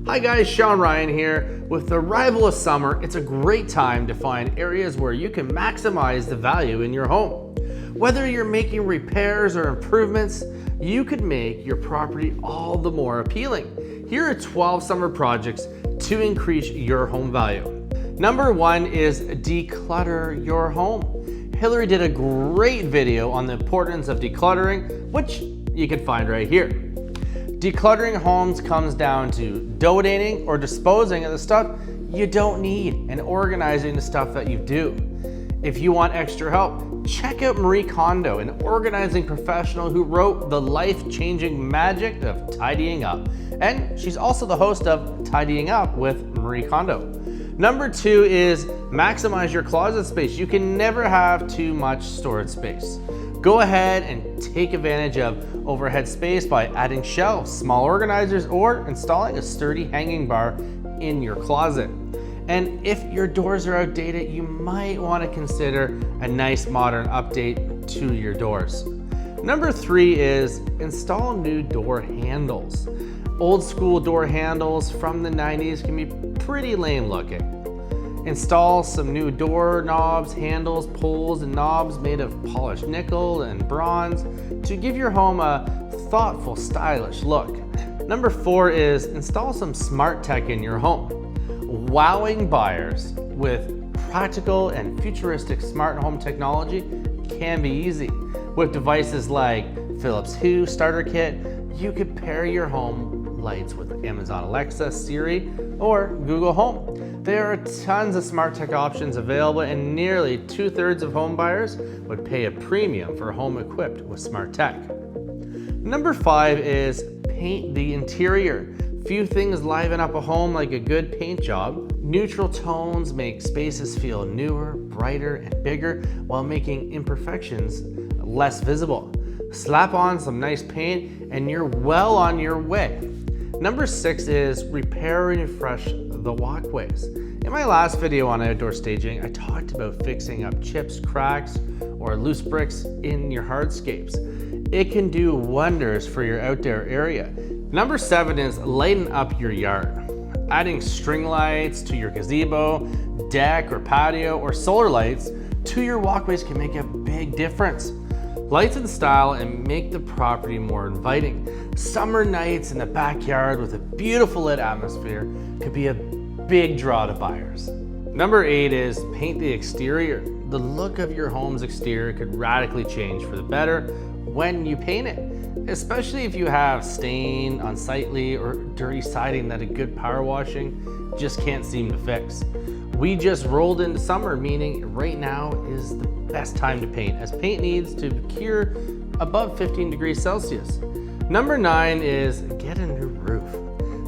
Hi guys, Sean Ryan here. With the arrival of summer, it's a great time to find areas where you can maximize the value in your home. Whether you're making repairs or improvements, you could make your property all the more appealing. Here are 12 summer projects to increase your home value. Number 1 is declutter your home. Hillary did a great video on the importance of decluttering, which you can find right here. Decluttering homes comes down to donating or disposing of the stuff you don't need and organizing the stuff that you do. If you want extra help, check out Marie Kondo, an organizing professional who wrote The Life-Changing Magic of Tidying Up. And she's also the host of Tidying Up with Marie Kondo. Number 2 is maximize your closet space. You can never have too much storage space. Go ahead and take advantage of overhead space by adding shelves, small organizers, or installing a sturdy hanging bar in your closet. And if your doors are outdated, you might want to consider a nice modern update to your doors. Number 3 is install new door handles. Old school door handles from the 90s can be pretty lame looking. Install some new door knobs, handles, pulls, and knobs made of polished nickel and bronze to give your home a thoughtful, stylish look. Number 4 is install some smart tech in your home. Wowing buyers with practical and futuristic smart home technology can be easy. With devices like Philips Hue Starter Kit, you could pair your home lights with Amazon Alexa, Siri, or Google Home. There are tons of smart tech options available, and nearly 2/3 of home buyers would pay a premium for a home equipped with smart tech. Number 5 is paint the interior. Few things liven up a home like a good paint job. Neutral tones make spaces feel newer, brighter, and bigger while making imperfections less visible. Slap on some nice paint and you're well on your way. Number 6 is repair and refresh the walkways. In my last video on outdoor staging, I talked about fixing up chips, cracks, or loose bricks in your hardscapes. It can do wonders for your outdoor area. Number 7 is lighten up your yard. Adding string lights to your gazebo, deck or patio, or solar lights to your walkways can make a big difference. Lights in style and make the property more inviting. Summer nights in the backyard with a beautiful lit atmosphere could be a big draw to buyers. Number 8 is paint the exterior. The look of your home's exterior could radically change for the better when you paint it, especially if you have stain, unsightly, or dirty siding that a good power washing just can't seem to fix. We just rolled into summer, meaning right now is the best time to paint, as paint needs to cure above 15 degrees Celsius. Number 9 is get a new roof.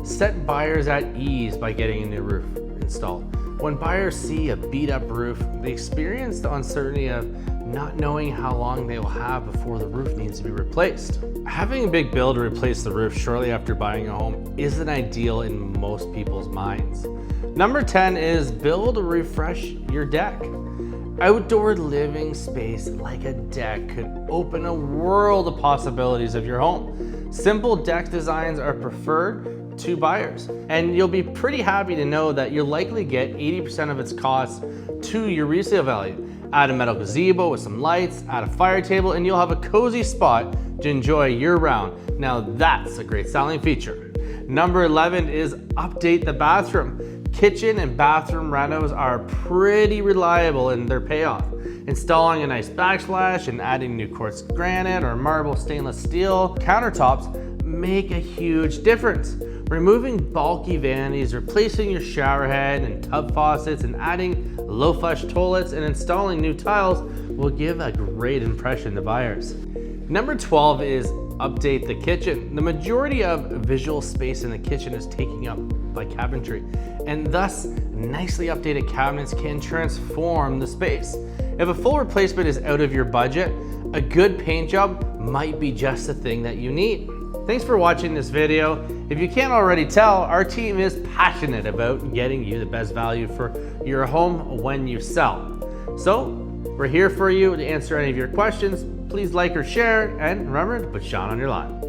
Set buyers at ease by getting a new roof installed. When buyers see a beat up roof, they experience the uncertainty of not knowing how long they will have before the roof needs to be replaced. Having a big bill to replace the roof shortly after buying a home isn't ideal in most people's minds. Number 10 is build or refresh your deck. Outdoor living space like a deck could open a world of possibilities of your home. Simple deck designs are preferred to buyers, and you'll be pretty happy to know that you'll likely get 80% of its costs to your resale value. Add a metal gazebo with some lights, add a fire table, and you'll have a cozy spot to enjoy year-round. Now that's a great selling feature. Number 11 is update the bathroom. Kitchen and bathroom renos are pretty reliable in their payoff. Installing a nice backsplash and adding new quartz granite or marble stainless steel countertops make a huge difference. Removing bulky vanities, replacing your shower head and tub faucets, and adding low flush toilets and installing new tiles will give a great impression to buyers. Number 12 is update the kitchen. The majority of visual space in the kitchen is taken up by cabinetry, and thus nicely updated cabinets can transform the space. If a full replacement is out of your budget, a good paint job might be just the thing that you need. Thanks for watching this video. If you can't already tell, our team is passionate about getting you the best value for your home when you sell. So we're here for you to answer any of your questions. Please like or share, and remember to put Sean on your line.